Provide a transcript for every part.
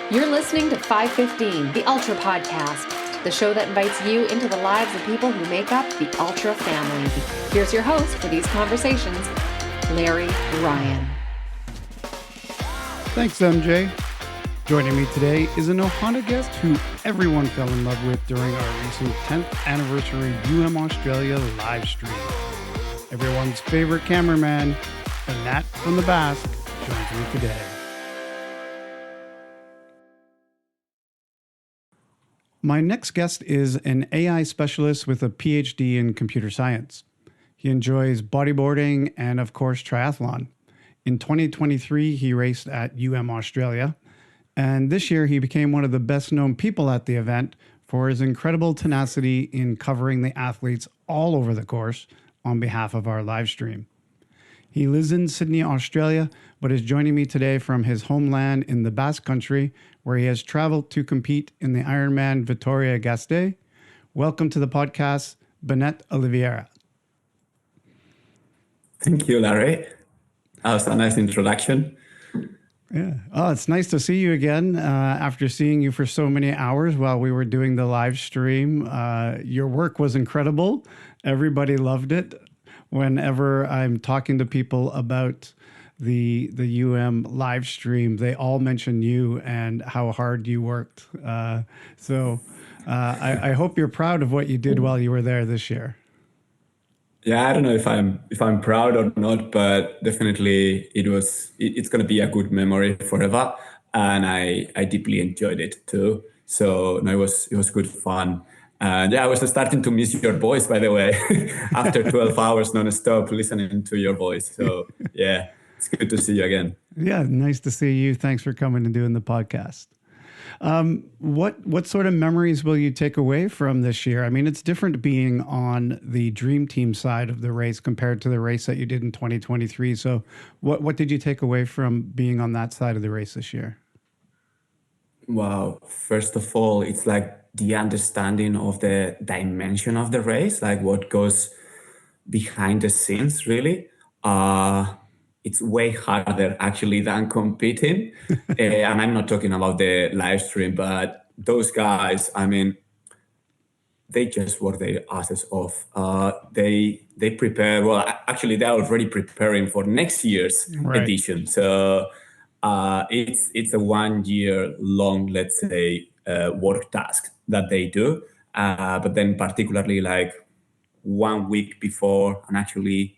You're listening to 515, the Ultra Podcast, the show that invites you into the lives of people who make up the Ultra family. Here's your host for these conversations, Larry Ryan. Thanks, MJ. Joining me today is an Ohana guest who everyone fell in love with during our recent 10th anniversary Australia live stream. Everyone's favorite cameraman, Beñat from the Basque, joins me today. My next guest is an AI specialist with a PhD in computer science. He enjoys bodyboarding and, of course, triathlon. In 2023, he raced at Australia, and this year he became one of the best-known people at the event for his incredible tenacity in covering the athletes all over the course on behalf of our live stream. He lives in Sydney, Australia, but is joining me today from his homeland in the Basque Country, where he has traveled to compete in the Ironman Vitoria-Gasteiz. Welcome to the podcast, Beñat Oliveira. Thank you, Larry. That was a nice introduction. Yeah. Oh, it's nice to see you again after seeing you for so many hours while we were doing the live stream. Your work was incredible. Everybody loved it. Whenever I'm talking to people about the live stream, they all mention you and how hard you worked. So I hope you're proud of what you did while you were there this year. Yeah, I don't know if I'm proud or not, but definitely it's going to be a good memory forever, and I deeply enjoyed it too. So no, it was good fun. And yeah, I was starting to miss your voice, by the way, after 12 hours non-stop listening to your voice. So yeah, it's good to see you again. Yeah, nice to see you. Thanks for coming and doing the podcast. What sort of memories will you take away from this year? I mean, it's different being on the Dream Team side of the race compared to the race that you did in 2023. So what did you take away from being on that side of the race this year? Wow. First of all, it's like the understanding of the dimension of the race, like what goes behind the scenes, really. It's way harder actually than competing. And I'm not talking about the live stream, but those guys, I mean, they just work their asses off. They prepare, well, actually they're already preparing for next year's edition. So it's a 1 year long, let's say, work task that they do. But then particularly like 1 week before, and actually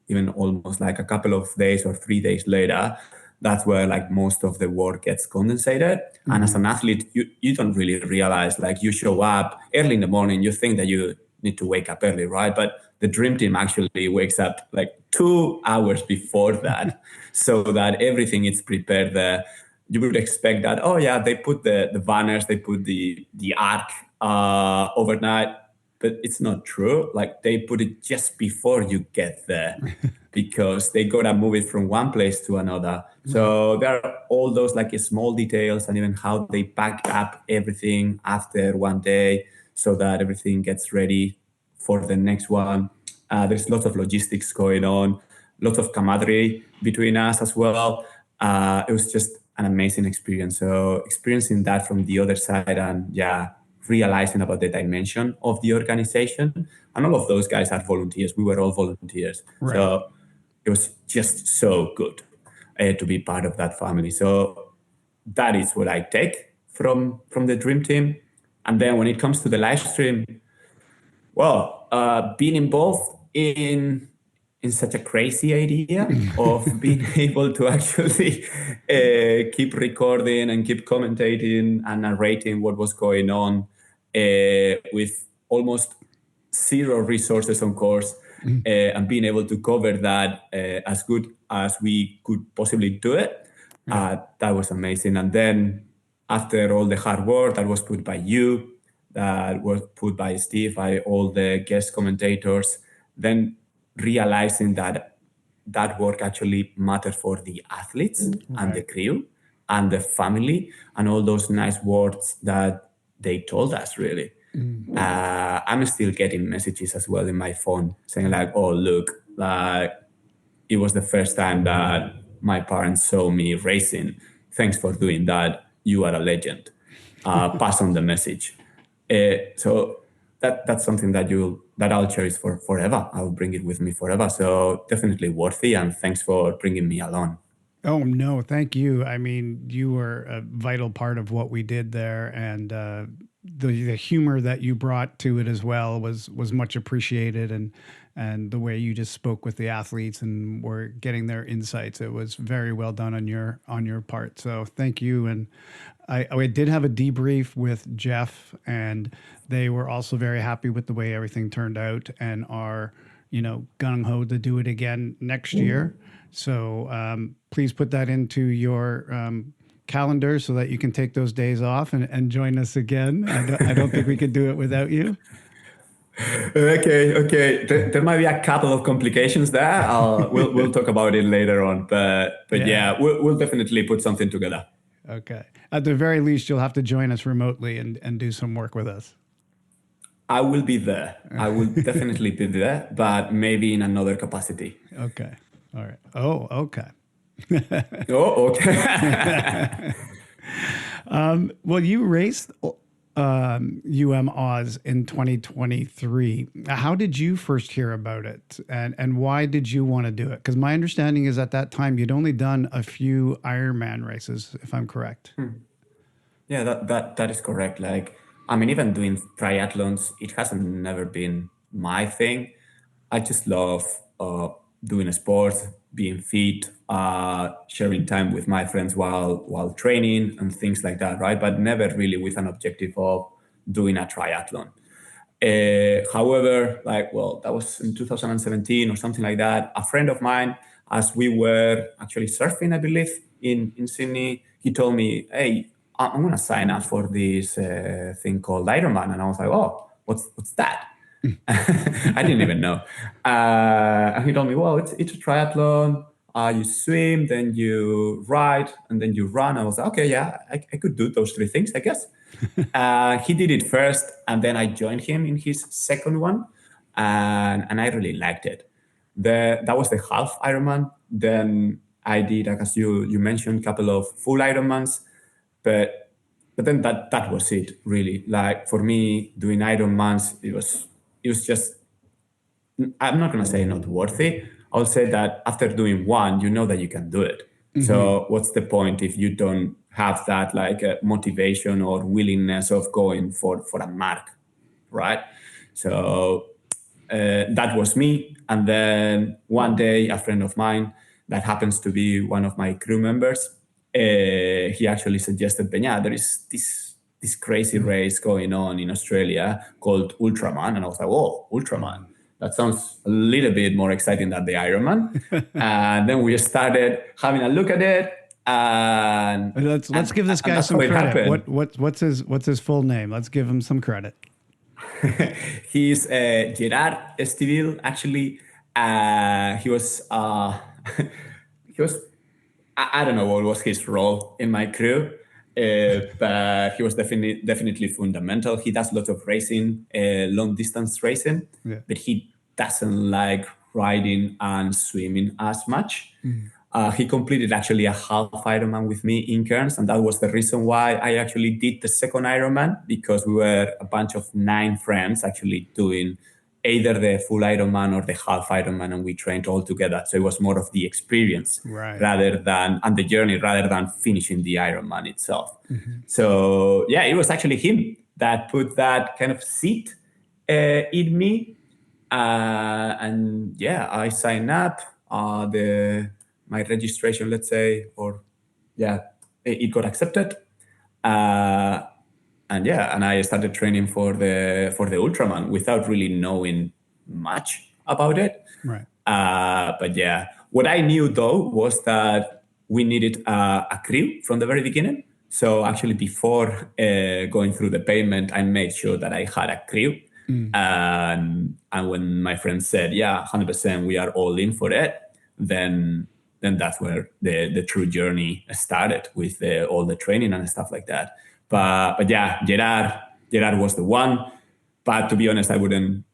even almost like a couple of days or 3 days later, that's where like most of the work gets condensated. Mm-hmm. And as an athlete, you don't really realize, like you show up early in the morning, you think that you need to wake up early, right? But the Dream Team actually wakes up like 2 hours before that, so that everything is prepared there. You would expect that, oh yeah, they put the banners, they put the arc overnight, but it's not true. Like they put it just before you get there because they gotta move it from one place to another. So there are all those like small details, and even how they pack up everything after 1 day so that everything gets ready for the next one. There's lots of logistics going on, lots of camaraderie between us as well. It was just an amazing experience. So experiencing that from the other side, and yeah, realizing about the dimension of the organization. And all of those guys are volunteers. We were all volunteers. Right. So it was just so good to be part of that family. So that is what I take from the Dream Team. And then when it comes to the live stream, well, being involved in such a crazy idea of being able to actually keep recording and keep commentating and narrating what was going on with almost zero resources on course, and being able to cover that as good as we could possibly do it. That was amazing. And then after all the hard work that was put by you, that was put by Steve, by all the guest commentators, then realizing that work actually mattered for the athletes and the crew and the family, and all those nice words that they told us, really. I'm still getting messages as well in my phone saying like, oh, look, like it was the first time that my parents saw me racing. Thanks for doing that. you are a legend. Pass on the message. So that's something that I'll cherish for forever. I'll bring it with me forever. So definitely worthy, and thanks for bringing me along. Oh, no, thank you. I mean, you were a vital part of what we did there, and the humor that you brought to it as well was much appreciated, and the way you just spoke with the athletes and were getting their insights. It was very well done on your part. So thank you. And I did have a debrief with Jeff, and they were also very happy with the way everything turned out, and are, gung ho to do it again next year. So please put that into your calendar so that you can take those days off and join us again. I don't think we could do it without you. Okay. There might be a couple of complications there. We'll talk about it later on. But yeah, we'll definitely put something together. Okay. At the very least, you'll have to join us remotely and do some work with us. I will be there. I will definitely be there, but maybe in another capacity. Okay. All right. Oh, okay. Okay. Well, you raced Oz in 2023. How did you first hear about it, and why did you want to do it? Because my understanding is at that time you'd only done a few Ironman races, if I'm correct. Yeah, that is correct. Even doing triathlons, it hasn't never been my thing. I just love doing a sport, being fit, sharing time with my friends while training and things like that, right? But never really with an objective of doing a triathlon. However, that was in 2017 or something like that. A friend of mine, as we were actually surfing, I believe, in Sydney, he told me, "Hey, I'm going to sign up for this thing called Ironman." And I was like, "Oh, what's that?" I didn't even know. And he told me, "Well, it's a triathlon. You swim, then you ride, and then you run." I was like, "Okay, yeah, I could do those three things, I guess." He did it first, and then I joined him in his second one, and I really liked it. That was the half Ironman. Then I did, as you mentioned, a couple of full Ironmans, but then that was it, really. For me, doing Ironmans, it was just, I'm not going to say not worthy. I'll say that after doing one, you know that you can do it. Mm-hmm. So what's the point if you don't have that motivation or willingness of going for a mark, right? So that was me. And then one day, a friend of mine that happens to be one of my crew members, he actually suggested, "Beñat, there is this crazy race going on in Australia called Ultraman." And I was like, "Oh, Ultraman. That sounds a little bit more exciting than the Ironman." And then we started having a look at it. And let's give this guy some credit. What's his full name? Let's give him some credit. He's Gerard Estivil. Actually, he was I don't know what was his role in my crew. But he was definitely fundamental. He does lots of racing, long distance racing, but he doesn't like riding and swimming as much. He completed actually a half Ironman with me in Cairns, and that was the reason why I actually did the second Ironman, because we were a bunch of 9 friends actually doing either the full Ironman or the half Ironman, and we trained all together. So it was more of the experience and the journey rather than finishing the Ironman itself. Mm-hmm. So yeah, it was actually him that put that kind of seed in me. And yeah, I signed up. My registration, let's say, it got accepted. And I started training for the Ultraman without really knowing much about it. Right. But yeah, what I knew though was that we needed a crew from the very beginning. So actually, before going through the payment, I made sure that I had a crew. And when my friend said, "Yeah, 100%, we are all in for it," then that's where the true journey started with all the training and stuff like that. But yeah, Gerard was the one. But to be honest, I wouldn't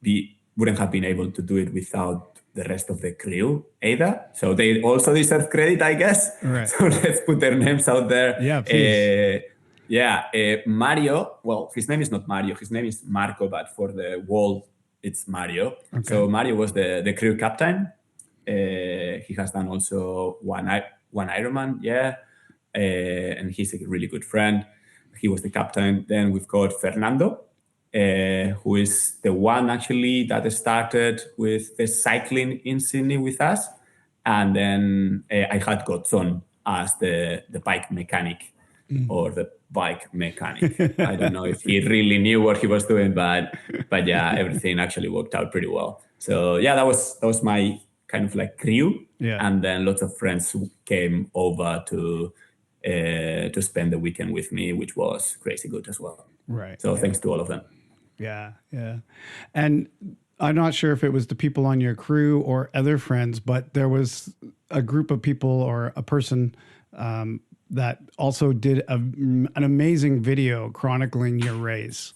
have been able to do it without the rest of the crew either. So they also deserve credit, I guess. Right. So let's put their names out there. Yeah, please. Yeah, Mario. Well, his name is not Mario. His name is Marco, but for the world, it's Mario. Okay. So Mario was the crew captain. He has done also one Ironman, yeah, and he's a really good friend. He was the captain. Then we've got Fernando, who is the one actually that started with the cycling in Sydney with us, and then I had Gotson as the bike mechanic or the bike mechanic. I don't know if he really knew what he was doing, but yeah, everything actually worked out pretty well. So yeah, that was my kind of like crew, Yeah. and then lots of friends who came over to spend the weekend with me, which was crazy good as well. Right. So Yeah. thanks to all of them. Yeah, yeah. And I'm not sure if it was the people on your crew or other friends, but there was a group of people or a person that also did an amazing video chronicling your race.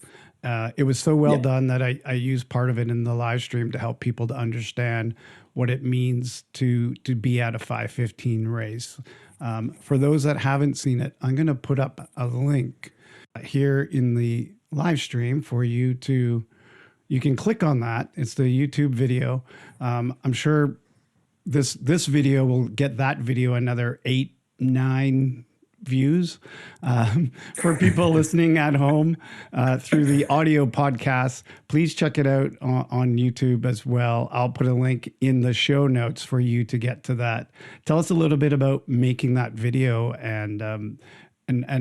It was so well done that I used part of it in the live stream to help people to understand what it means to be at a 5:15 race. For those that haven't seen it, I'm going to put up a link here in the live stream for you to, you can click on that. It's the YouTube video. I'm sure this video will get that video another 8, 9 views for people listening at home through the audio podcast. Please check it out on YouTube as well. I'll put a link in the show notes for you to get to that. Tell us a little bit about making that video and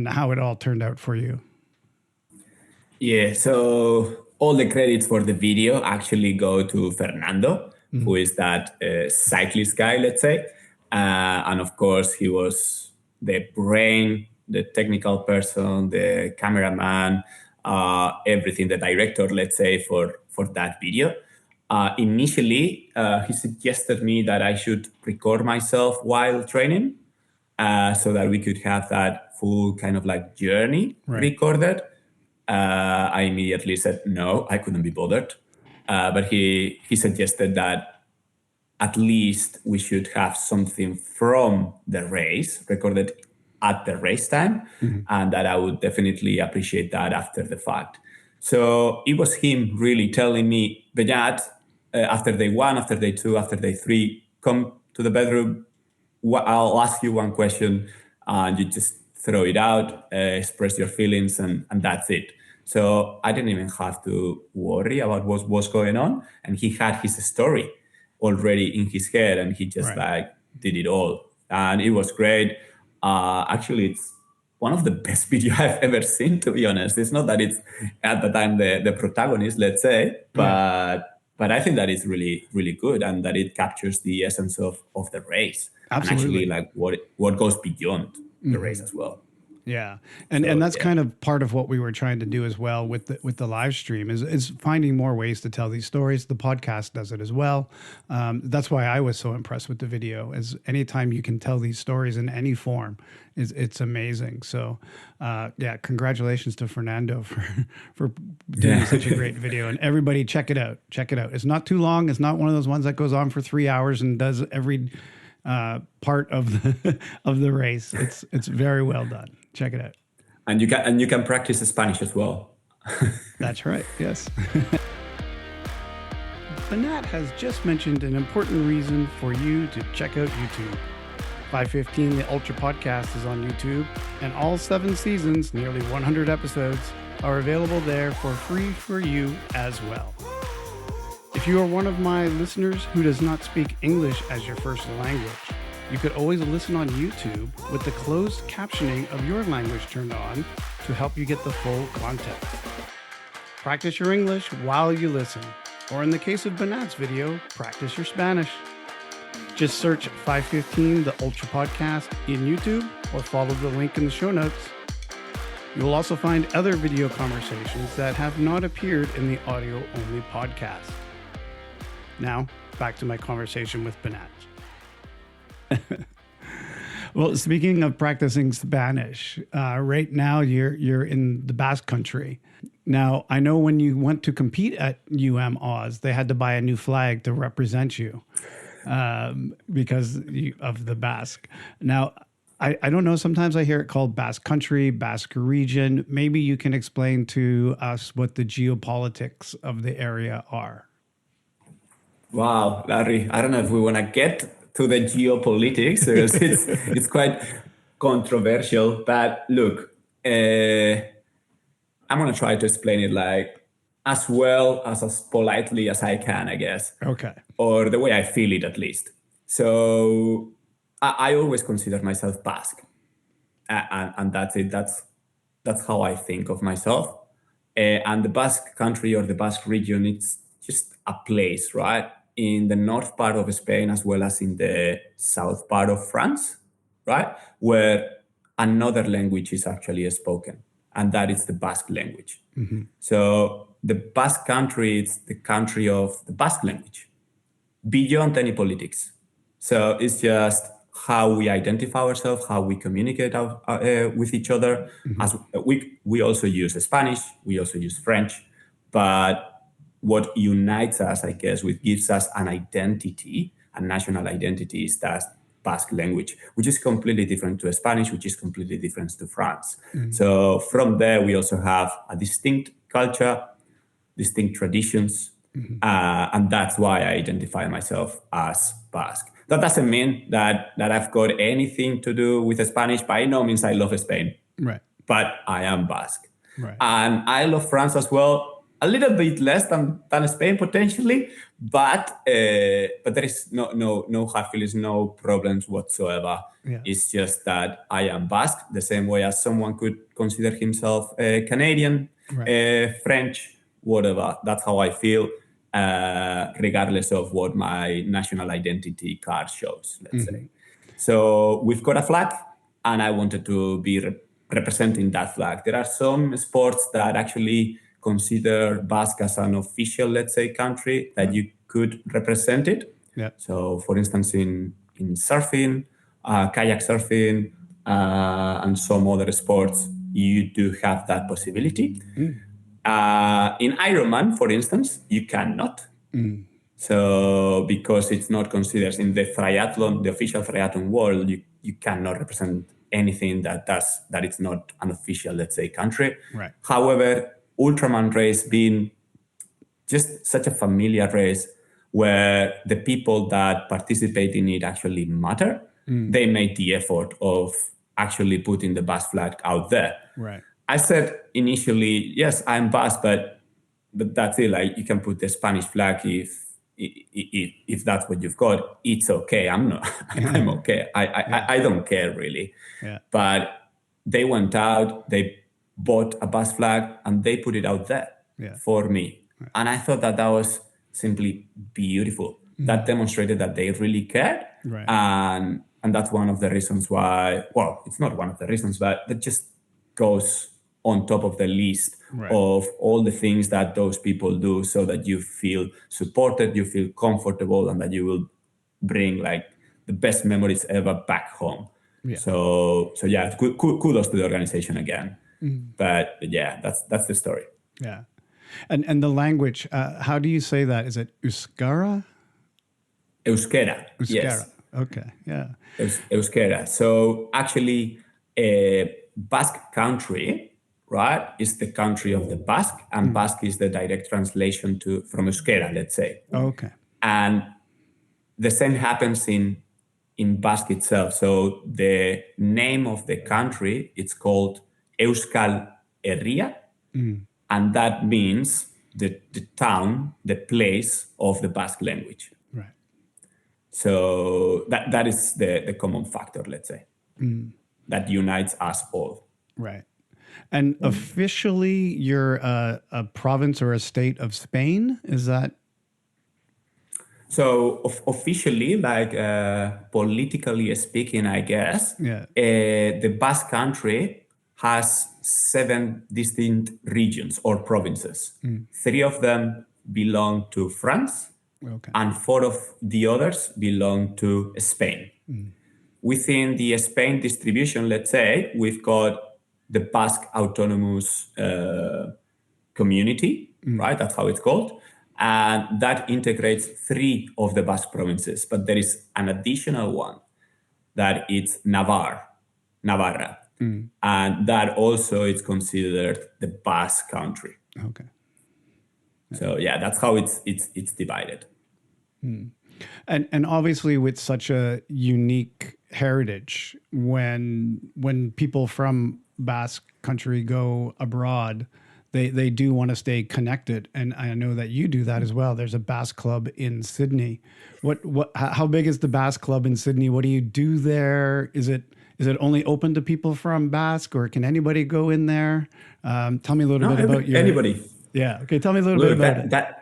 how it all turned out for you. Yeah, so all the credits for the video actually go to Fernando, who is that cyclist guy, let's say. And of course, he was the brain, the technical person, the cameraman, everything, the director, let's say, for that video. Initially, he suggested me that I should record myself while training so that we could have that full kind of like journey recorded. I immediately said no, I couldn't be bothered. But he suggested that at least we should have something from the race recorded at the race time, and that I would definitely appreciate that after the fact. So it was him really telling me, Beñat, after day 1, after day 2, after day 3, come to the bedroom. I'll ask you one question, and you just throw it out, express your feelings, and that's it. So I didn't even have to worry about what was going on. And he had his story already in his head, and he just like did it all. And it was great. Actually, it's one of the best videos I've ever seen, to be honest. It's not that it's at the time the protagonist, let's say, but I think that it's really, really good, and that it captures the essence of the race. Absolutely. And actually like what goes beyond the race as well. Yeah. And that's kind of part of what we were trying to do as well with the live stream is finding more ways to tell these stories. The podcast does it as well. That's why I was so impressed with the video, is anytime you can tell these stories in any form, it's amazing. So congratulations to Fernando for doing such a great video, and everybody check it out. Check it out. It's not too long. It's not one of those ones that goes on for 3 hours and does every part of the race. It's very well done. Check it out. And you can practice Spanish as well. That's right. Yes. Beñat has just mentioned an important reason for you to check out YouTube. 5:15, the Ultra Podcast, is on YouTube, and all 7 seasons, nearly 100 episodes, are available there for free for you as well. If you are one of my listeners who does not speak English as your first language, you could always listen on YouTube with the closed captioning of your language turned on to help you get the full content. Practice your English while you listen, or in the case of Beñat's video, practice your Spanish. Just search 5:15 the Ultra Podcast in YouTube or follow the link in the show notes. You will also find other video conversations that have not appeared in the audio-only podcast. Now, back to my conversation with Beñat. Well, speaking of practicing Spanish, right now you're in the Basque Country. Now, I know when you went to compete at Oz, they had to buy a new flag to represent you because of the Basque. Now, I don't know. Sometimes I hear it called Basque Country, Basque region. Maybe you can explain to us what the geopolitics of the area are. Wow, Larry, I don't know if we want to get to the geopolitics because it's quite controversial. But look, I'm going to try to explain it like as well as politely as I can, I guess. Okay. Or the way I feel it, at least. So I always consider myself Basque, and that's it. That's how I think of myself. And the Basque Country or the Basque region, it's just a place, right, in the north part of Spain as well as in the south part of France, right, where another language is actually spoken, and that is the Basque language. Mm-hmm. So the Basque Country, it's the country of the Basque language, beyond any politics. So it's just how we identify ourselves, how we communicate with each other. Mm-hmm. As we also use Spanish, we also use French, but what unites us, I guess, what gives us an identity, a national identity, is that Basque language, which is completely different to Spanish, which is completely different to France. Mm-hmm. So from there, we also have a distinct culture, distinct traditions, mm-hmm. And that's why I identify myself as Basque. That doesn't mean that I've got anything to do with Spanish. By no means I love Spain, right? But I am Basque, right? And I love France as well, a little bit less than Spain potentially, but there is no hard feelings, no problems whatsoever. Yeah. It's just that I am Basque, the same way as someone could consider himself Canadian, right. French, whatever. That's how I feel. Regardless of what my national identity card shows, let's mm-hmm. say. So we've got a flag, and I wanted to be representing that flag. There are some sports that actually consider Basque as an official, let's say, country that you could represent it. Yeah. So, for instance, in surfing, kayak surfing, and some other sports, you do have that possibility. Mm. In Ironman, for instance, you cannot. Mm. So because it's not considered in the triathlon, the official triathlon world, you cannot represent anything that it's not an official, let's say, country. Right. However, Ultraman race being just such a familiar race where the people that participate in it actually matter, they made the effort of actually putting the Basque flag out there. Right. I said initially, yes, I'm Basque, but that's it. Like, you can put the Spanish flag if that's what you've got. It's okay. I'm not. I'm okay. I don't care really. Yeah. But they went out. They bought a Basque flag and they put it out there for me. Right. And I thought that was simply beautiful. Mm. That demonstrated that they really cared. Right. And that's one of the reasons why. Well, it's not one of the reasons, but that just goes on top of the list of all the things that those people do, so that you feel supported, you feel comfortable, and that you will bring like the best memories ever back home. Yeah. So yeah, kudos to the organization again. Mm. But yeah, that's the story. Yeah. And the language, how do you say that? Is it Euskara? Euskera. Yes. Okay. Yeah. Euskera. So actually, Basque Country, right, is the country of the Basque, and Basque is the direct translation from Euskera, let's say. Okay. And the same happens in Basque itself. So the name of the country, it's called Euskal Herria, and that means the town, the place of the Basque language. Right. So that is the common factor, let's say, that unites us all. Right. And officially, you're a province or a state of Spain? Is that? So officially, like politically speaking, I guess, the Basque Country has 7 distinct regions or provinces. 3 of them belong to France, and 4 of the others belong to Spain. Within the Spain distribution, let's say, we've got the Basque Autonomous Community, right? That's how it's called. And that integrates 3 of the Basque provinces. But there is an additional one that it's Navarre. Navarra. And that also is considered the Basque Country. Okay. So yeah, that's how it's divided. And obviously with such a unique heritage, when people from Basque Country go abroad, they do want to stay connected. And I know that you do that as well. There's a Basque club in Sydney. How big is the Basque club in Sydney? What do you do there? Is it only open to people from Basque, or can anybody go in there? Tell me a little bit about anybody. Yeah. Okay. Tell me a little bit about it.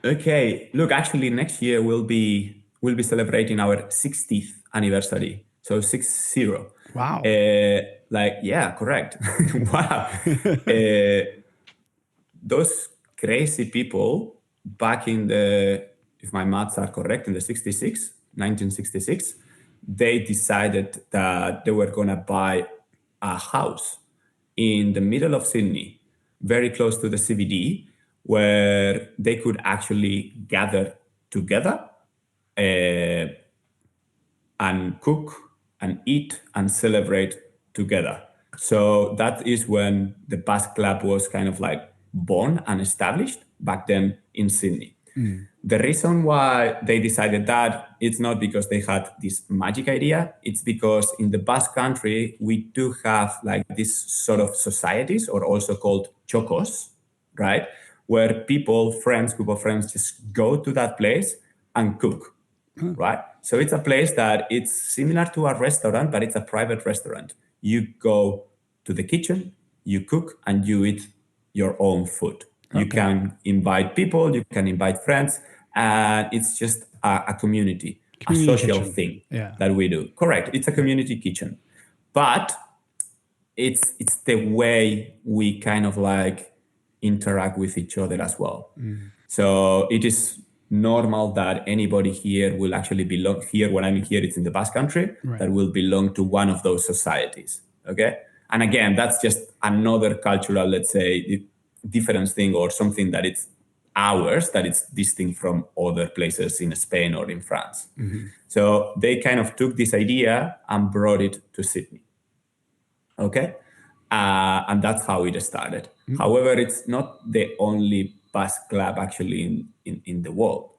Okay. Look, actually, next year we'll be celebrating our 60th anniversary. So 60. Wow. Yeah, correct. Wow. Those crazy people back in if my maths are correct, in the 1966, they decided that they were going to buy a house in the middle of Sydney, very close to the CBD, where they could actually gather together and cook and eat and celebrate together. So that is when the Basque Club was kind of like born and established back then in Sydney. The reason why they decided that, it's not because they had this magic idea. It's because in the Basque Country, we do have like these sort of societies, or also called chocos, right? Where group of friends just go to that place and cook, right? So it's a place that it's similar to a restaurant, but it's a private restaurant. You go to the kitchen, you cook, and you eat your own food. You can invite people, you can invite friends, and it's just a community a social kitchen. thing Yeah. that we do. Correct. It's a community kitchen, but it's the way we kind of like interact with each other as well. So it is normal that anybody here will actually belong here. When I'm here, it's in the Basque Country, that will belong to one of those societies. Okay. And again, that's just another cultural, let's say, difference thing, or something that it's ours, that it's distinct from other places in Spain or in France. So they kind of took this idea and brought it to Sydney. Okay. And that's how it started. However, it's not the only Basque club actually in the world.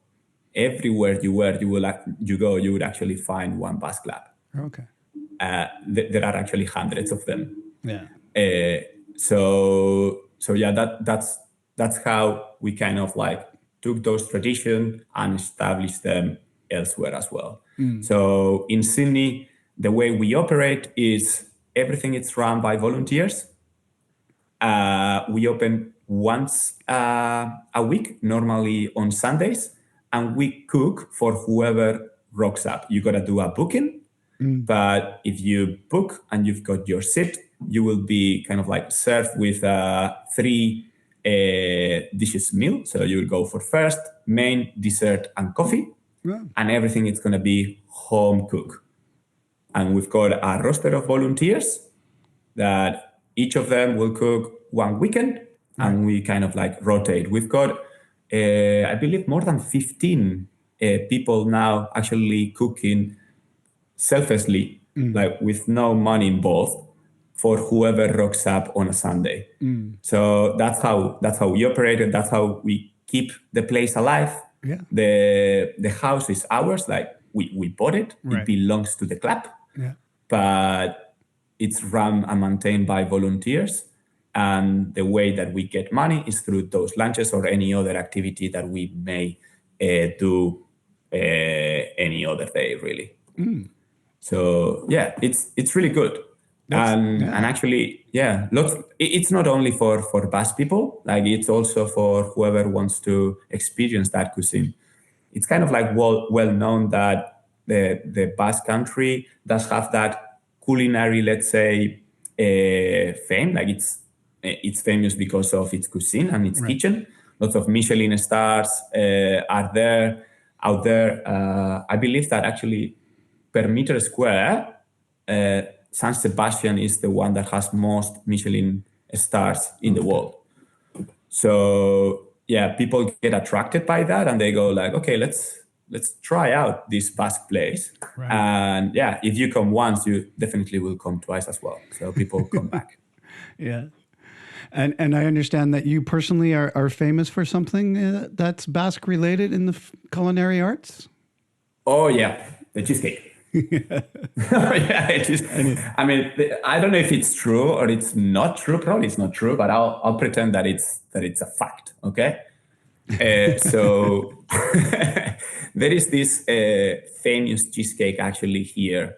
Everywhere you go, you would actually find one Basque club. Okay. There are actually hundreds of them. Yeah. So yeah, that's how we kind of like took those traditions and established them elsewhere as well. So in Sydney, the way we operate is everything is run by volunteers. We open once a week, normally on Sundays, and we cook for whoever rocks up. You got to do a booking, but if you book and you've got your seat, you will be kind of like served with 3 dishes meal. So you will go for first, main, dessert, and coffee, and everything is going to be home cooked. And we've got a roster of volunteers that each of them will cook one weekend, and we kind of like rotate. We've got, I believe, more than 15 people now actually cooking selflessly, like with no money involved, for whoever rocks up on a Sunday. So that's how we operate, and that's how we keep the place alive. Yeah. The house is ours, like we bought it. It belongs to the club. Yeah. But it's run and maintained by volunteers. And the way that we get money is through those lunches or any other activity that we may do any other day, really. So yeah, it's really good. And actually, yeah, it's not only for Basque people, like it's also for whoever wants to experience that cuisine. It's kind of like well known that the Basque Country does have that culinary, let's say, fame. Like it's famous because of its cuisine and its kitchen. Lots of Michelin stars are out there. I believe that actually per meter square, San Sebastian is the one that has most Michelin stars in the world. So yeah, people get attracted by that and they go like, okay, let's let's try out this Basque place. Right. And yeah, if you come once, you definitely will come twice as well. So people come back. Yeah. And I understand that you personally are famous for something that's Basque related in the culinary arts. Oh yeah, the cheesecake. Yeah, it is. I mean, I don't know if it's true or it's not true. Probably it's not true, but I'll pretend that it's a fact. Okay. So there is this famous cheesecake actually here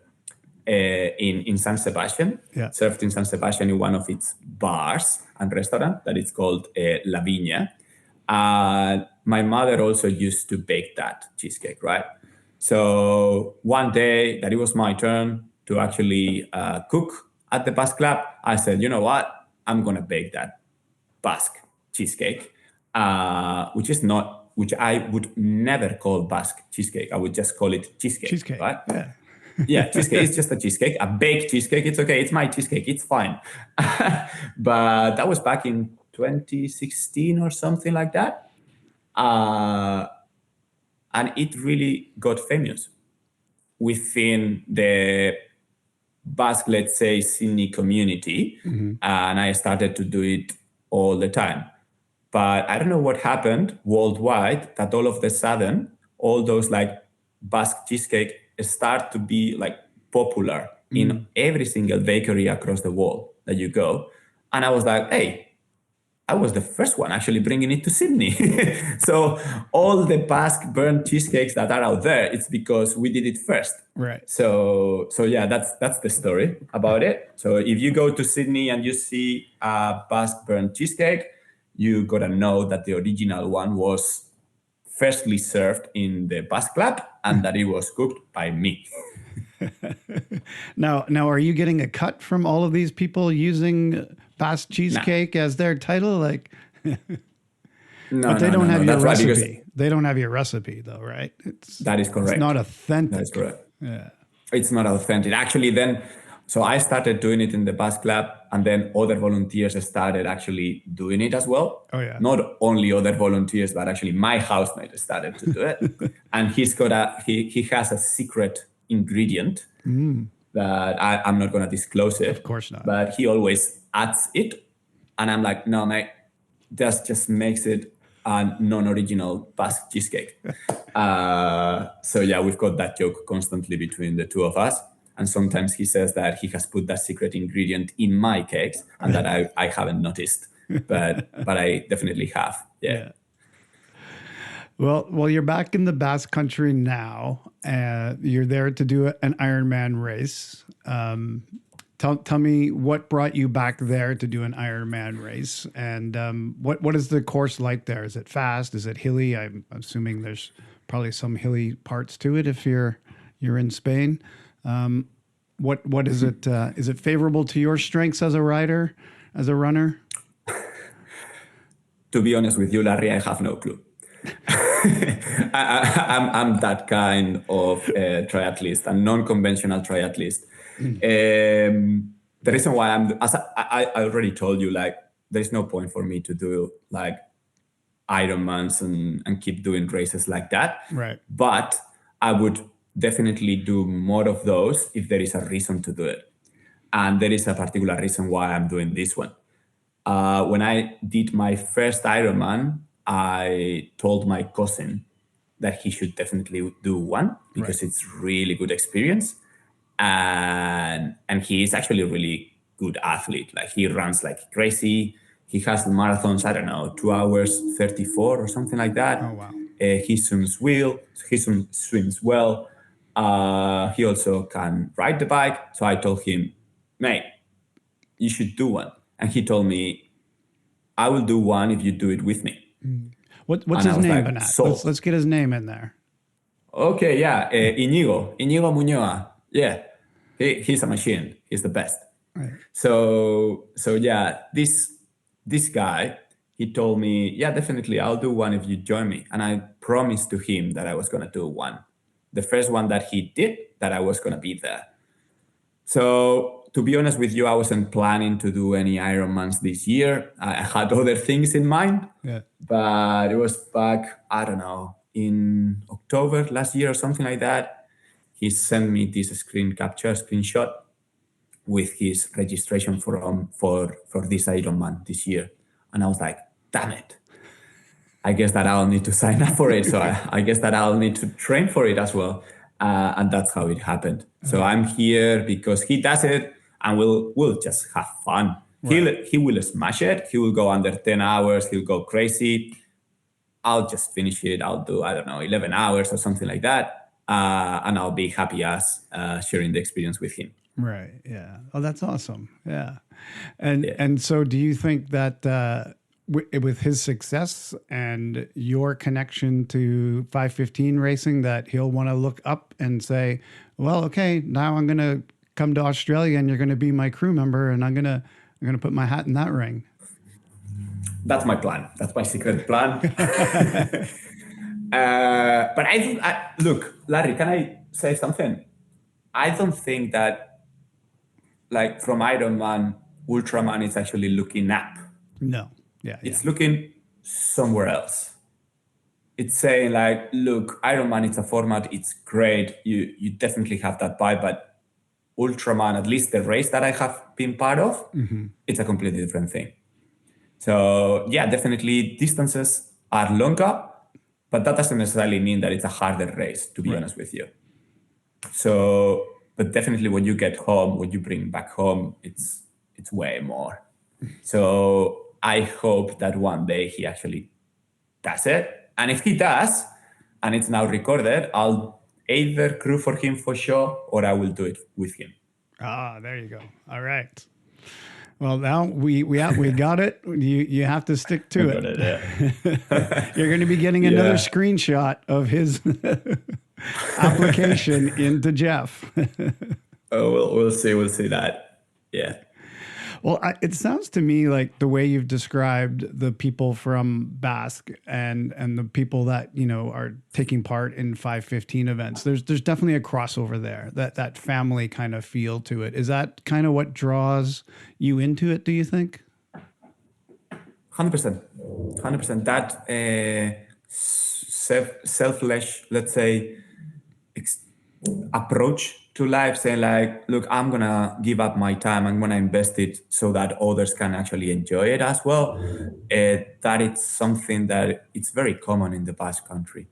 in San Sebastian, served in San Sebastian in one of its bars and restaurant that it's called La Viña. My mother also used to bake that cheesecake, right? So one day that it was my turn to actually cook at the Basque Club, I said, you know what? I'm going to bake that Basque cheesecake, which I would never call Basque cheesecake. I would just call it cheesecake. Right? Yeah. Yeah, cheesecake. It's just a cheesecake, a baked cheesecake. It's okay. It's my cheesecake. It's fine. But that was back in 2016 or something like that. And it really got famous within the Basque, let's say, Sydney community. Mm-hmm. And I started to do it all the time. But I don't know what happened worldwide that all of a sudden, all those like Basque cheesecake start to be like popular in every single bakery across the world that you go. And I was like, hey, I was the first one actually bringing it to Sydney. So all the Basque burnt cheesecakes that are out there, it's because we did it first. Right. So yeah, that's the story about it. So if you go to Sydney and you see a Basque burnt cheesecake, you gotta know that the original one was firstly served in the Basque Club and that it was cooked by me. Now, are you getting a cut from all of these people using Basque cheesecake as their title? Like, but they don't have your recipe. Right, they don't have your recipe, though, right? That is correct. It's not authentic. That is correct. Yeah, it's not authentic. Actually, then, so I started doing it in the Basque Club, and then other volunteers started actually doing it as well. Oh yeah. Not only other volunteers, but actually my housemate started to do it, and he has a secret ingredient that I'm not going to disclose it. Of course not. But he always adds it. And I'm like, no, mate, that just makes it a non-original Basque cheesecake. So yeah, we've got that joke constantly between the two of us. And sometimes he says that he has put that secret ingredient in my cakes and that I haven't noticed. But I definitely have. Yeah. Well, you're back in the Basque Country now. You're there to do an Ironman race. Tell me what brought you back there to do an Ironman race, and what is the course like there? Is it fast? Is it hilly? I'm assuming there's probably some hilly parts to it if you're in Spain. What is it? Is it favorable to your strengths as a rider, as a runner? To be honest with you, Larry, I have no clue. I'm that kind of triathlete, a non-conventional triathlete. The reason why I already told you, like, there's no point for me to do like Ironmans and keep doing races like that. Right. But I would definitely do more of those if there is a reason to do it. And there is a particular reason why I'm doing this one. When I did my first Ironman, I told my cousin that he should definitely do one because it's really good experience. And he is actually a really good athlete. Like, he runs like crazy. He has marathons, I don't know, 2 hours 34 or something like that. Oh, wow. He swims well. He also can ride the bike. So I told him, mate, you should do one. And he told me, I will do one if you do it with me. What's his name, Beñat? Let's get his name in there. Okay, yeah. Iñigo Muñoa. Yeah. He's a machine. He's the best. Right. So yeah, this guy, he told me, yeah, definitely, I'll do one if you join me. And I promised to him that I was going to do one. The first one that he did, that I was going to be there. So to be honest with you, I wasn't planning to do any Ironmans this year. I had other things in mind. Yeah. But it was back, I don't know, in October last year or something like that, he sent me this screenshot with his registration for this Ironman this year. And I was like, damn it. I guess that I'll need to sign up for it. So I guess that I'll need to train for it as well. And that's how it happened. So I'm here because he does it, and we'll just have fun. Right. He will smash it. He will go under 10 hours. He'll go crazy. I'll just finish it. I'll do, 11 hours or something like that. And I'll be happy as sharing the experience with him. Right. Yeah. Oh, that's awesome. Yeah. And so do you think that with his success and your connection to 515 racing, that he'll want to look up and say, well, okay, now I'm going to come to Australia and you're going to be my crew member, and I'm going to put my hat in that ring? That's my plan. That's my secret plan. But look, Larry, can I say something? I don't think that, like, from Ironman, Ultraman is actually looking up. No. Yeah. It's looking somewhere else. It's saying, like, look, Ironman, it's a format. It's great. You definitely have that vibe. But Ultraman, at least the race that I have been part of, it's a completely different thing. So, yeah, definitely distances are longer, but that doesn't necessarily mean that it's a harder race, to be honest with you. So, but definitely when you get home, when you bring back home, it's way more. So I hope that one day he actually does it. And if he does, and it's now recorded, I'll either crew for him for sure, or I will do it with him. Ah, there you go. All right. Well, now we got it. You have to stick to it. You're going to be getting another screenshot of his application into Jeff. We'll see that. Yeah. Well, it sounds to me like the way you've described the people from Basque and the people that, are taking part in 515 events, there's definitely a crossover there, that family kind of feel to it. Is that kind of what draws you into it, do you think? 100%. That selfless, let's say, approach to life, saying, like, look, I'm going to give up my time. I'm going to invest it so that others can actually enjoy it as well. That it's something that it's very common in the Basque Country.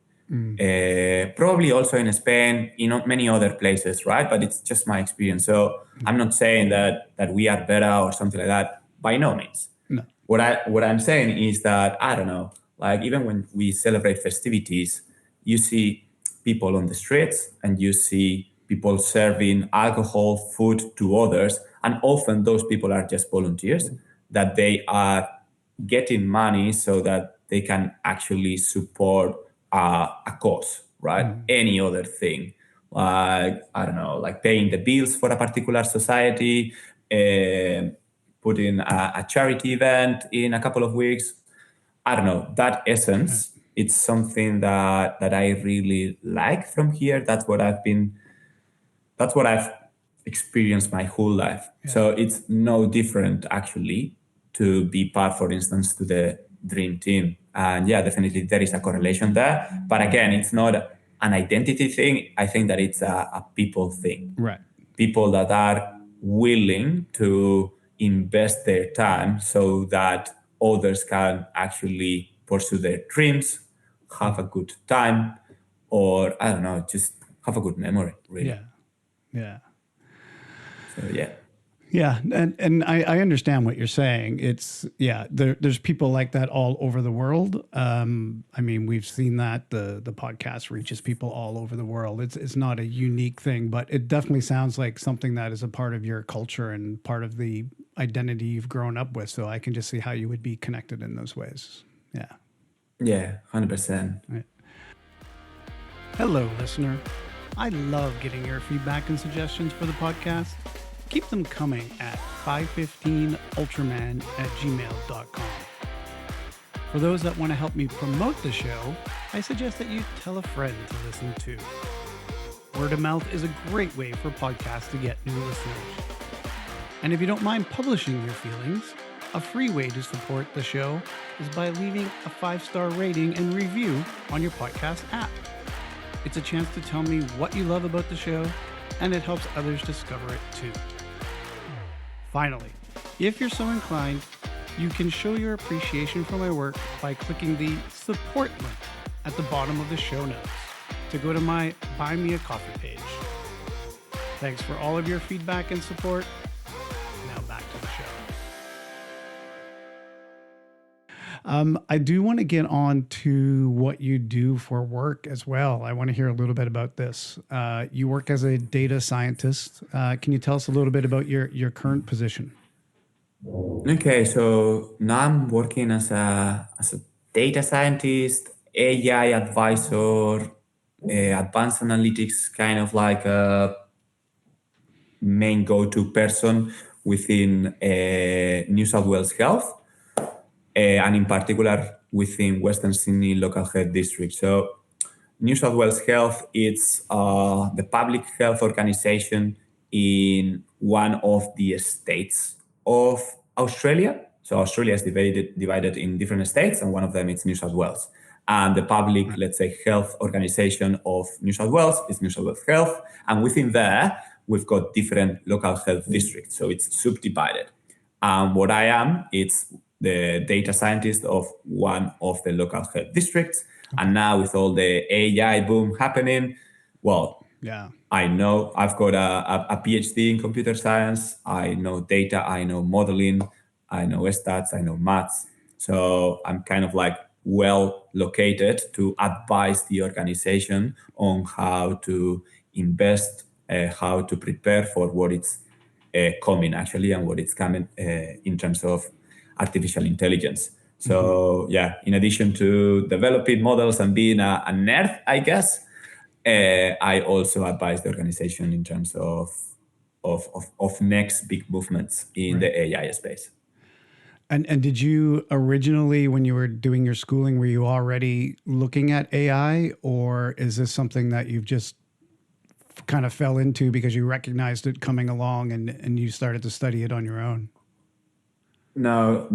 Probably also in Spain, many other places, right? But it's just my experience. So I'm not saying that we are better or something like that. By no means. No. What I'm saying is that, I don't know, like, even when we celebrate festivities, you see people on the streets and you see people serving alcohol, food to others. And often those people are just volunteers, that they are getting money so that they can actually support a cause, right? Any other thing. Like, I don't know, like paying the bills for a particular society, putting a charity event in a couple of weeks. I don't know, that essence, it's something that I really like from here. That's what I've experienced my whole life. Yeah. So it's no different, actually, to be part, for instance, to the Dream Team. And yeah, definitely there is a correlation there. But again, it's not an identity thing. I think that it's a people thing. Right. People that are willing to invest their time so that others can actually pursue their dreams, have a good time, or, I don't know, just have a good memory, really. Yeah. Yeah. So, yeah. Yeah. And I understand what you're saying. It's, there's people like that all over the world. I mean, we've seen that the podcast reaches people all over the world. It's not a unique thing, but it definitely sounds like something that is a part of your culture and part of the identity you've grown up with. So I can just see how you would be connected in those ways. Yeah. Yeah, 100%. Right. Hello, listener. I love getting your feedback and suggestions for the podcast. Keep them coming at 515ultraman@gmail.com. For those that want to help me promote the show, I suggest that you tell a friend to listen to. Word of mouth is a great way for podcasts to get new listeners. And if you don't mind publishing your feelings, A free way to support the show is by leaving a 5-star rating and review on your podcast app. It's a chance to tell me what you love about the show, and it helps others discover it too. Finally, if you're so inclined, you can show your appreciation for my work by clicking the support link at the bottom of the show notes to go to my Buy Me a Coffee page. Thanks for all of your feedback and support. Now back to the show. I do want to get on to what you do for work as well. I want to hear a little bit about this. You work as a data scientist. Can you tell us a little bit about your current position? Okay, so now I'm working as a data scientist, AI advisor, advanced analytics, kind of like a main go-to person within New South Wales Health, and in particular within Western Sydney Local Health District. So New South Wales Health, it's the public health organization in one of the states of Australia. So Australia is divided in different states, and one of them is New South Wales. And the public, let's say, health organization of New South Wales is New South Wales Health. And within there, we've got different local health districts. So it's subdivided. What I am, it's the data scientist of one of the local health districts. And now with all the AI boom happening, well, yeah, I know I've got a PhD in computer science. I know data, I know modeling, I know stats, I know maths. So I'm kind of like well located to advise the organization on how to invest, how to prepare for what it's coming actually, and what it's coming in terms of artificial intelligence. So yeah, in addition to developing models and being a nerd, I guess, I also advise the organization in terms of next big movements in the AI space. And did you originally, when you were doing your schooling, were you already looking at AI, or is this something that you've just kind of fell into because you recognized it coming along and you started to study it on your own? No,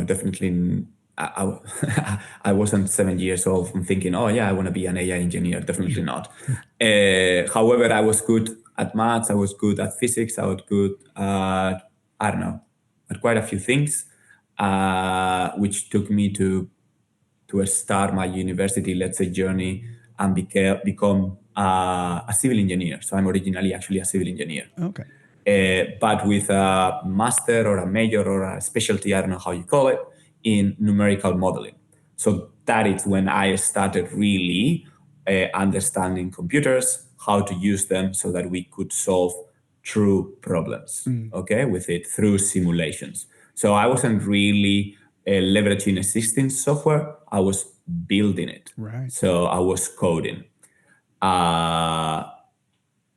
definitely. I wasn't 7 years old and thinking, oh yeah, I want to be an AI engineer. Definitely not. However, I was good at maths. I was good at physics. I was good at, at quite a few things, which took me to start my university, let's say, journey and become a civil engineer. So I'm originally actually a civil engineer. Okay. But with a master or a major or a specialty, I don't know how you call it, in numerical modeling. So that is when I started really understanding computers, how to use them so that we could solve true problems, with it through simulations. So I wasn't really leveraging existing software. I was building it. Right. So I was coding.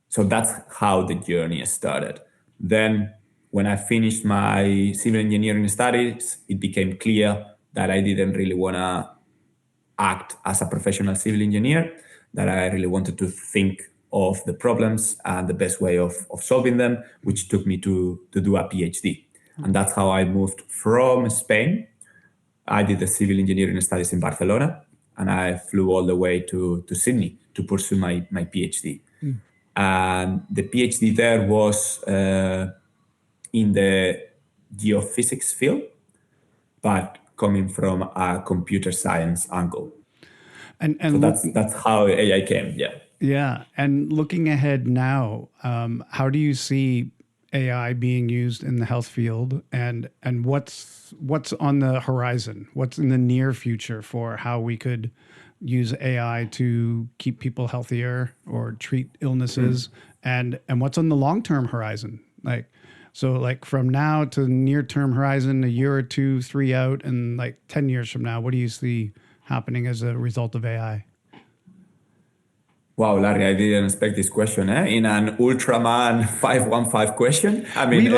So that's how the journey started. Then when I finished my civil engineering studies, it became clear that I didn't really want to act as a professional civil engineer, that I really wanted to think of the problems and the best way of solving them, which took me to do a PhD. And that's how I moved from Spain. I did the civil engineering studies in Barcelona, and I flew all the way to Sydney to pursue my PhD. And the PhD there was in the geophysics field, but coming from a computer science angle. And so that's how AI came. Yeah. Yeah. And looking ahead now, how do you see AI being used in the health field, and what's on the horizon? What's in the near future for how we could use AI to keep people healthier or treat illnesses, and what's on the long-term horizon? Like from now to near-term horizon, a year or 2, 3 out, and like 10 years from now, what do you see happening as a result of AI? Wow, Larry, I didn't expect this question in an Ultraman 515 question. I mean, we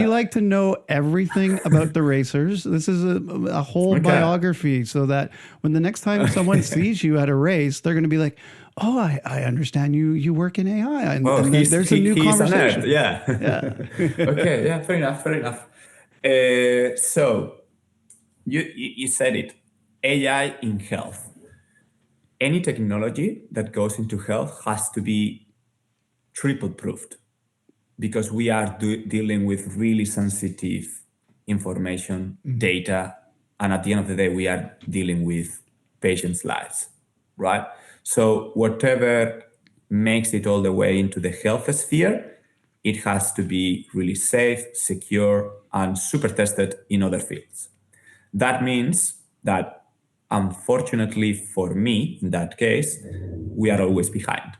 like to know everything about the racers. This is a whole biography, so that when the next time someone sees you at a race, they're going to be like, oh, I understand you work in AI. And, there's a new conversation. Yeah. Okay, yeah, fair enough. So you said it, AI in health. Any technology that goes into health has to be triple proofed because we are dealing with really sensitive information, data, and at the end of the day, we are dealing with patients' lives, right? So whatever makes it all the way into the health sphere, it has to be really safe, secure, and super tested in other fields. That means that, unfortunately for me, in that case, we are always behind.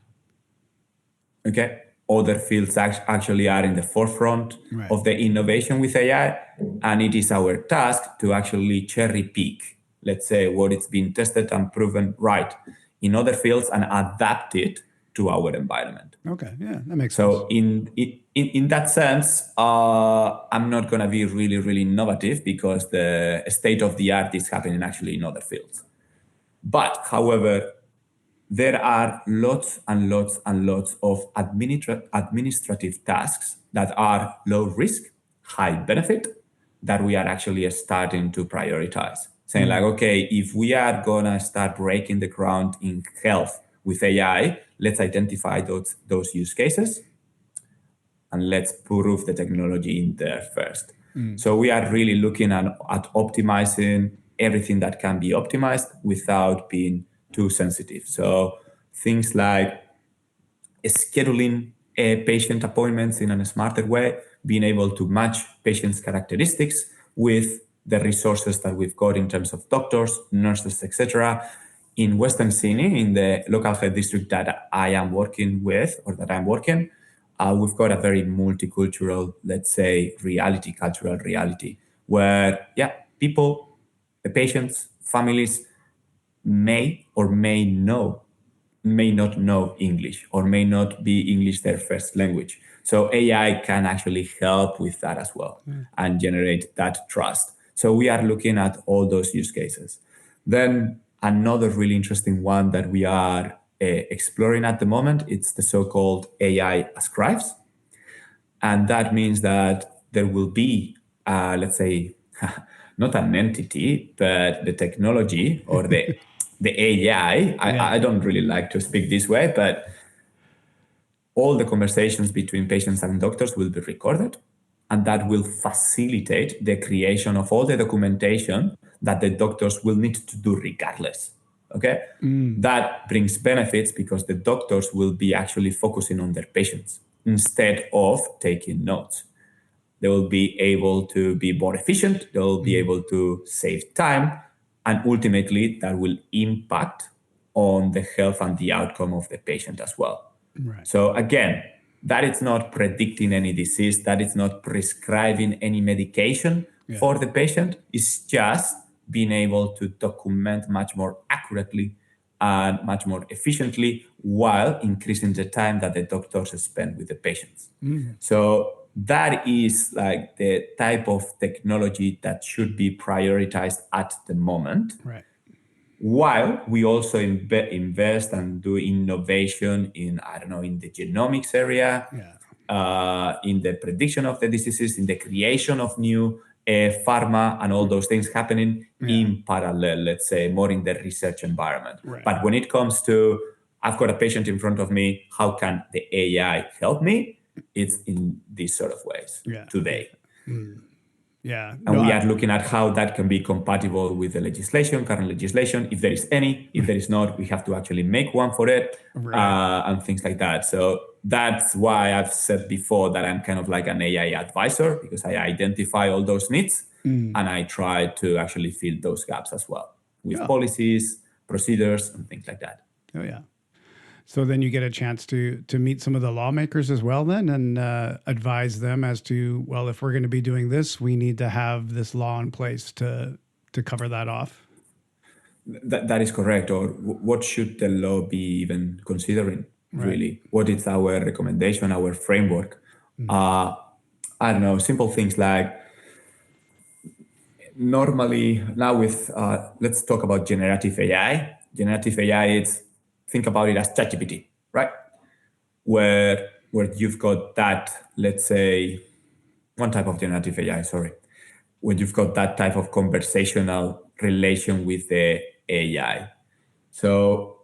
Okay? Other fields actually are in the forefront Right. of the innovation with AI, and it is our task to actually cherry pick, let's say, what it's been tested and proven right in other fields and adapt it to our environment. Okay, yeah, that makes sense. So in that sense, I'm not going to be really, really innovative because the state of the art is happening actually in other fields. But however, there are lots and lots and lots of administrative tasks that are low risk, high benefit, that we are actually starting to prioritize. Saying like, okay, if we are going to start breaking the ground in health with AI, let's identify those use cases and let's prove the technology in there first. So we are really looking at optimizing everything that can be optimized without being too sensitive. So things like scheduling patient appointments in a smarter way, being able to match patients' characteristics with the resources that we've got in terms of doctors, nurses, etc. In Western Sydney, in the local health district that I am working with, or that I'm working, we've got a very multicultural, let's say, cultural reality, where, people, the patients, families may or may not know English or may not be English their first language. So AI can actually help with that as well and generate that trust. So we are looking at all those use cases. Then another really interesting one that we are exploring at the moment, it's the so-called AI scribes. And that means that there will be, let's say, not an entity, but the technology or the AI. I don't really like to speak this way, but all the conversations between patients and doctors will be recorded, and that will facilitate the creation of all the documentation that the doctors will need to do regardless. Okay? That brings benefits because the doctors will be actually focusing on their patients instead of taking notes. They will be able to be more efficient, they will be able to save time, and ultimately that will impact on the health and the outcome of the patient as well. Right. So again, that is not predicting any disease, that is not prescribing any medication for the patient, it's just being able to document much more accurately and much more efficiently while increasing the time that the doctors spend with the patients. So that is like the type of technology that should be prioritized at the moment. Right. While we also invest and do innovation in, in the genomics area, in the prediction of the diseases, in the creation of new pharma and all those things happening in parallel, let's say, more in the research environment. Right. But when it comes to, I've got a patient in front of me, how can the AI help me? It's in these sort of ways today. Yeah. And we are looking at how that can be compatible with the current legislation, if there is any. If there is not, we have to actually make one for it, and things like that. So that's why I've said before that I'm kind of like an AI advisor, because I identify all those needs and I try to actually fill those gaps as well with policies, procedures, and things like that. Oh, yeah. So then you get a chance to meet some of the lawmakers as well then and advise them as to, well, if we're going to be doing this, we need to have this law in place to cover that off. That is correct. Or what should the law be even considering, really? What is our recommendation, our framework? I don't know, simple things like normally now with, let's talk about generative AI. Generative AI, it's, think about it as ChatGPT, right? Where you've got that, let's say, one type of generative AI, sorry. when you've got that type of conversational relation with the AI. So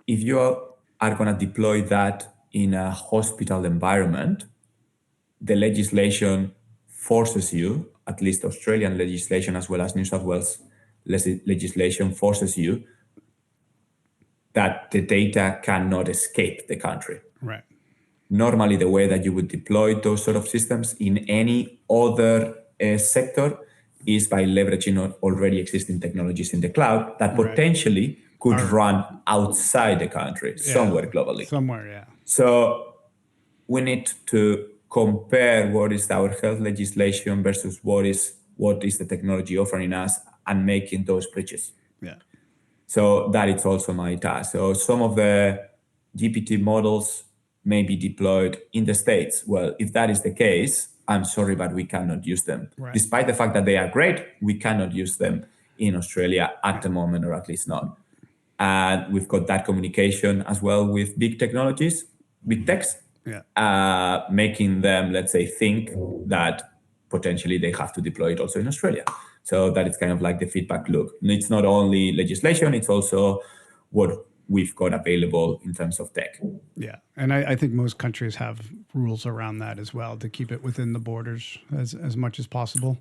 if you are going to deploy that in a hospital environment, the legislation forces you, at least Australian legislation as well as New South Wales legislation forces you that the data cannot escape the country. Right. Normally, the way that you would deploy those sort of systems in any other sector is by leveraging already existing technologies in the cloud that potentially could run outside the country, somewhere globally. Somewhere, yeah. So we need to compare what is our health legislation versus what is the technology offering us and making those bridges. Yeah. So that is also my task. So some of the GPT models may be deployed in the States. Well, if that is the case, I'm sorry, but we cannot use them. Right. Despite the fact that they are great, we cannot use them in Australia at the moment, or at least not. And we've got that communication as well with big technologies, big techs, making them, let's say, think that potentially they have to deploy it also in Australia. So that is kind of like the feedback loop. And it's not only legislation, it's also what we've got available in terms of tech. Yeah. And I think most countries have rules around that as well to keep it within the borders as much as possible.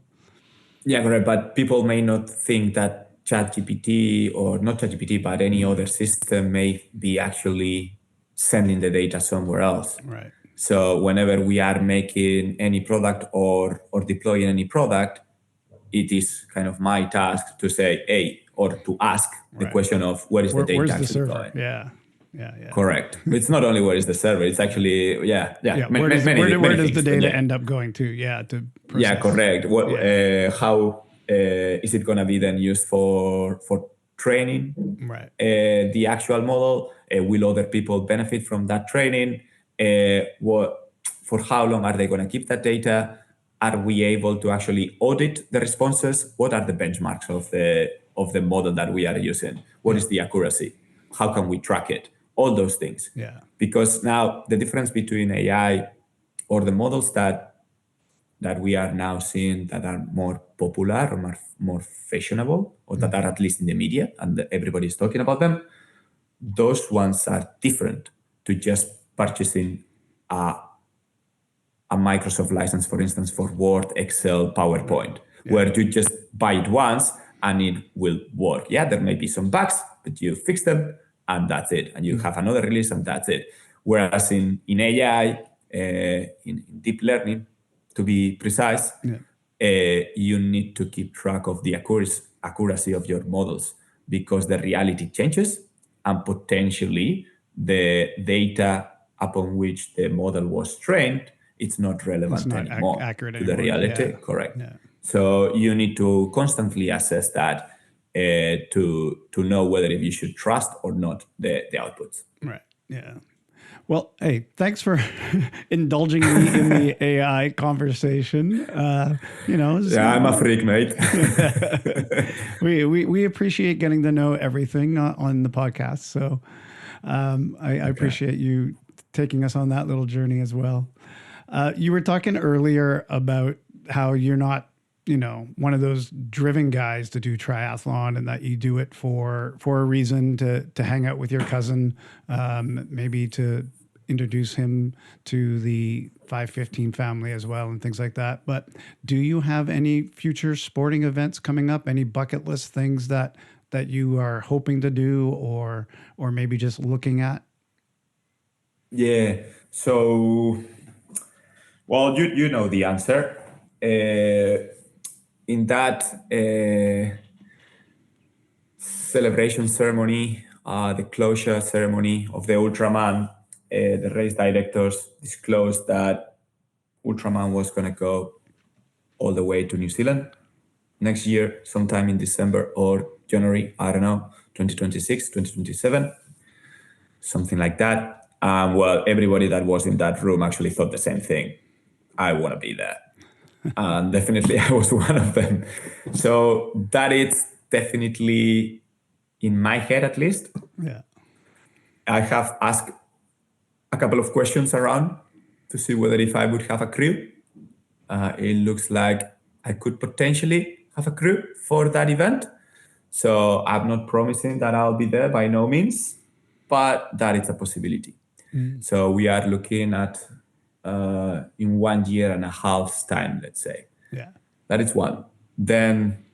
Yeah, correct. But people may not think that ChatGPT, or not ChatGPT, but any other system may be actually sending the data somewhere else. Right. So whenever we are making any product or deploying any product, it is kind of my task to say, hey, or to ask the question of where is the data where's the actually server? going? Yeah. Correct. It's not only where is the server, it's actually, Where does the data end up going to? Yeah, to process. Yeah, correct. How is it going to be then used for training? Right. The actual model, will other people benefit from that training? For how long are they going to keep that data? Are we able to actually audit the responses? What are the benchmarks of the model that we are using? What is the accuracy? How can we track it? All those things. Yeah. Because now the difference between AI or the models that we are now seeing that are more popular or more fashionable, or that are at least in the media and everybody's talking about them, those ones are different to just purchasing a Microsoft license, for instance, for Word, Excel, PowerPoint, where you just buy it once and it will work. Yeah, there may be some bugs, but you fix them and that's it. And you have another release and that's it. Whereas in AI, in deep learning, to be precise, you need to keep track of the accuracy of your models, because the reality changes and potentially the data upon which the model was trained, it's not relevant anymore to the reality. Yeah. Correct. Yeah. So you need to constantly assess that to know whether if you should trust or not the outputs. Right. Yeah. Well, hey, thanks for indulging me in the AI conversation. I'm a freak, mate. we appreciate getting to know everything on the podcast. So I appreciate you taking us on that little journey as well. You were talking earlier about how you're not, one of those driven guys to do triathlon, and that you do it for a reason, to hang out with your cousin, maybe to introduce him to the 515 family as well, and things like that. But do you have any future sporting events coming up? Any bucket list things that you are hoping to do, or maybe just looking at? Yeah. So, well, you know the answer. In that celebration ceremony, the closure ceremony of the Ultraman, the race directors disclosed that Ultraman was going to go all the way to New Zealand next year, sometime in December or January, I don't know, 2026, 2027, something like that. Well, everybody that was in that room actually thought the same thing. I want to be there. And definitely I was one of them. So that is definitely in my head, at least. Yeah. I have asked a couple of questions around to see whether if I would have a crew. It looks like I could potentially have a crew for that event. So I'm not promising that I'll be there by no means, but that is a possibility. So we are looking at in 1 year and a half's time, let's say. Yeah. That is one. Then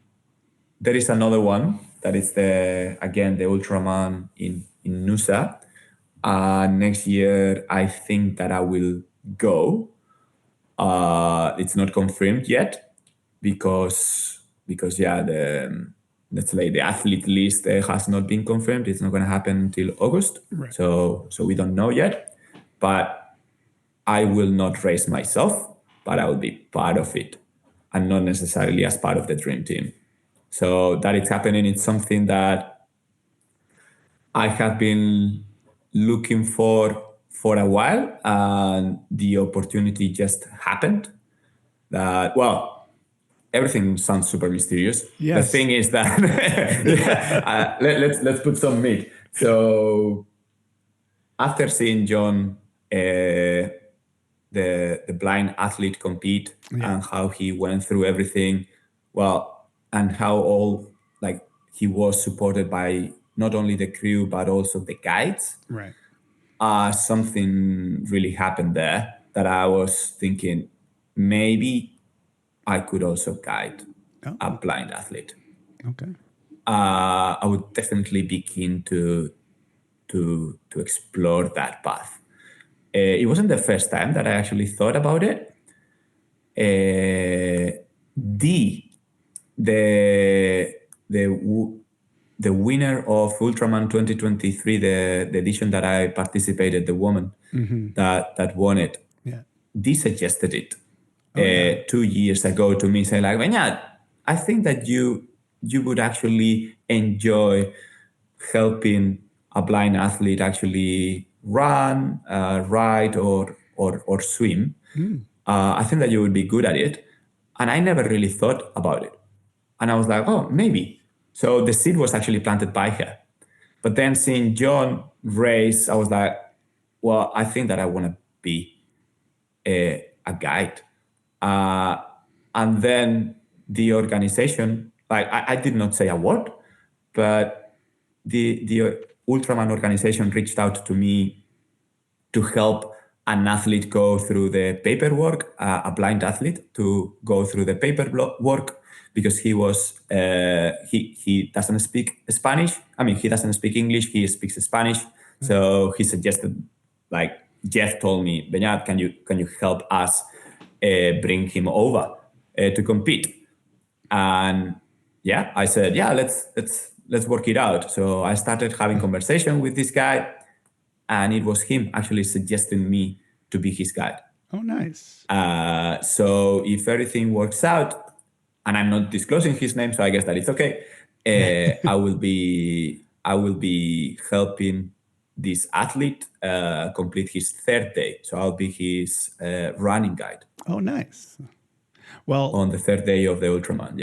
there is another one that is the Ultraman in Nusa. Next year, I think that I will go. It's not confirmed yet because let's say the athlete list has not been confirmed. It's not going to happen until August. Right. So we don't know yet. But I will not race myself, but I will be part of it, and not necessarily as part of the dream team. So that it's happening. It's something that I have been looking for a while, and the opportunity just happened. Everything sounds super mysterious. Yes. The thing is that let's put some meat. So after seeing John, the blind athlete, compete, and how he went through everything, and how he was supported by not only the crew but also the guides. Right. Something really happened there that I was thinking maybe I could also guide a blind athlete. Okay. I would definitely be keen to explore that path. It wasn't the first time that I actually thought about it. The winner of Ultraman 2023, the edition that I participated, the woman that won it, they suggested it 2 years ago to me, saying like, Beñat, I think that you would actually enjoy helping a blind athlete actually run, ride, or swim. I think that you would be good at it. And I never really thought about it. And I was like, oh, maybe. So the seed was actually planted by her. But then seeing John race, I was like, well, I think that I want to be a guide. And then the organization, I did not say a word, but the Ultraman organization reached out to me to help an athlete go through the paperwork, a blind athlete to go through the paperwork, because he was he doesn't speak Spanish. I mean, he doesn't speak English. He speaks Spanish. So he suggested, Jeff told me, Beñat, can you help us bring him over to compete? And I said, let's work it out. So I started having conversation with this guy, and it was him actually suggesting me to be his guide. Oh, nice. So if everything works out, and I'm not disclosing his name, so I guess that it's okay, I will be helping this athlete complete his third day. So I'll be his running guide. Oh, nice. Well, on the third day of the Ultraman,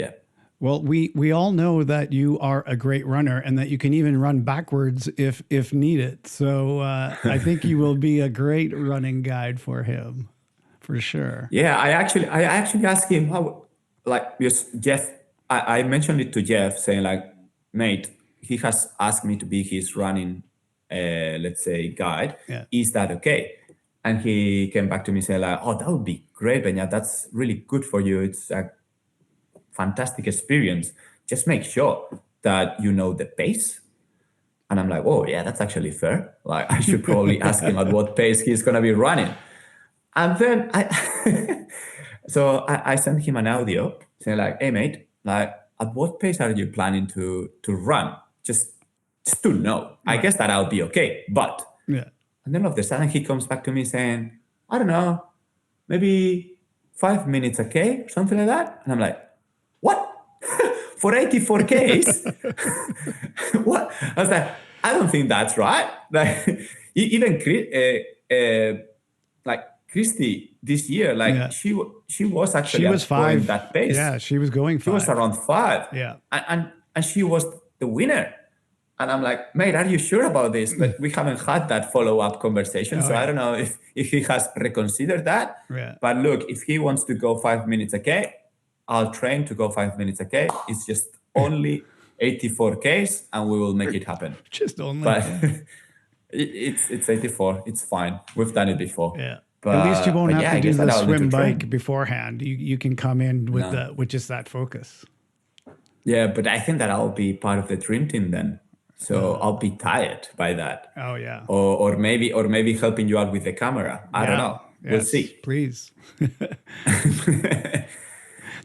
Well, we all know that you are a great runner and that you can even run backwards if needed. So I think you will be a great running guide for him, for sure. Yeah, I actually asked him how, because Jeff, I mentioned it to Jeff, saying mate, he has asked me to be his running, let's say, guide. Yeah. Is that okay? And he came back to me saying oh, that would be great, Beñat. That's really good for you. It's a fantastic experience. Just make sure that you know the pace. And I'm like, oh yeah, that's actually fair. I should probably ask him at what pace he's gonna be running. And then I sent him an audio saying hey mate, at what pace are you planning to run? Just to know. I guess that I'll be okay. But and then all of a sudden he comes back to me saying, I don't know, maybe 5 minutes a K or something like that. And I'm like, what? For 84 Ks? What? I was like, I don't think that's right. Even Christy this year, she was actually going that pace. Yeah, she was going 5. She was around 5. Yeah. And she was the winner. And I'm like, mate, are you sure about this? But we haven't had that follow-up conversation. I don't know if he has reconsidered that. Yeah. But look, if he wants to go 5 minutes a K, I'll train to go 5 minutes a K. It's just only 84 Ks and we will make it happen. Just only. But it's 84. It's fine. We've done it before. Yeah. But, at least you won't have to do the swim bike train beforehand. You can come in with just that focus. Yeah, but I think that I'll be part of the dream team then. So I'll be tired by that. Oh yeah. Or maybe helping you out with the camera. I don't know. Yes, we'll see. Please.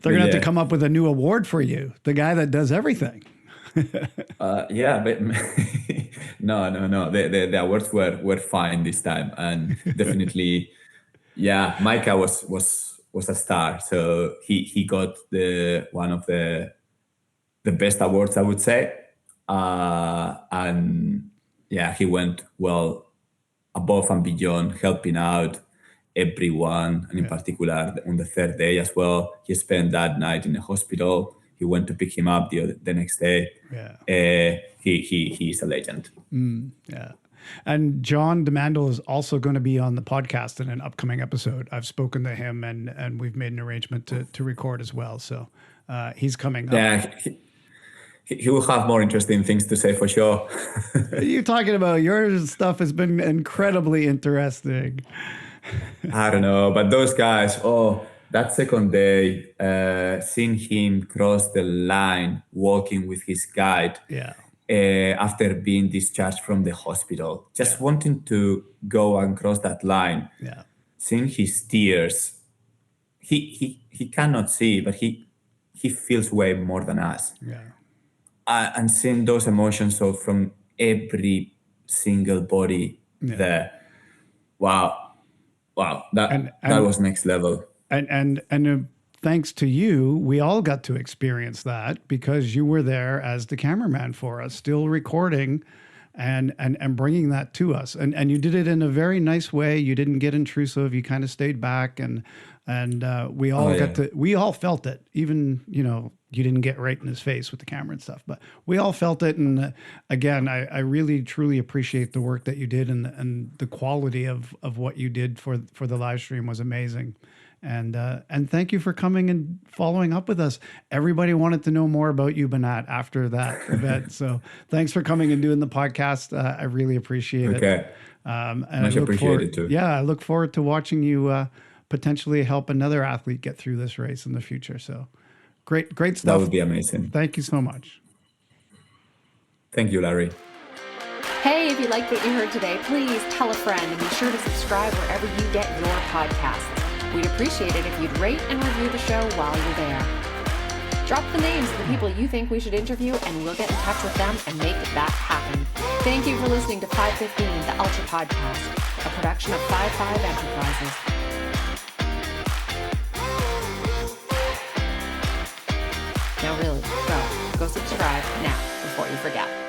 They're gonna have to come up with a new award for you. The guy that does everything. Yeah, but no. The awards were fine this time, and definitely, yeah. Micah was a star, so he got one of the best awards, I would say, and yeah, he went well above and beyond, helping out everyone, and in particular on the third day as well. He spent that night in the hospital. He went to pick him up the next day. Yeah. He's a legend. Yeah. And John DeMandel is also going to be on the podcast in an upcoming episode. I've spoken to him and we've made an arrangement to record as well. So he's coming up. Yeah, he will have more interesting things to say for sure. You're talking about your stuff has been incredibly interesting. I don't know, but those guys, that second day, seeing him cross the line, walking with his guide, after being discharged from the hospital, just wanting to go and cross that line, seeing his tears, he cannot see, but he feels way more than us. And seeing those emotions from every single body there, wow, that was next level. And thanks to you, we all got to experience that because you were there as the cameraman for us, still recording and bringing that to us. And you did it in a very nice way. You didn't get intrusive. You kind of stayed back and we all we all felt it. Even, you didn't get right in his face with the camera and stuff, but we all felt it. And again, I really, truly appreciate the work that you did and the quality of what you did for the live stream was amazing. And thank you for coming and following up with us. Everybody wanted to know more about you, Beñat, after that event. So thanks for coming and doing the podcast. I really appreciate it. Okay. And much appreciated too. Yeah, I look forward to watching you potentially help another athlete get through this race in the future. So great stuff. That would be amazing. Thank you so much. Thank you, Larry. Hey, if you liked what you heard today, please tell a friend and be sure to subscribe wherever you get your podcasts. We'd appreciate it if you'd rate and review the show while you're there. Drop the names of the people you think we should interview and we'll get in touch with them and make that happen. Thank you for listening to 515, the Ultra Podcast, a production of 55 Enterprises. Now really, go subscribe now before you forget.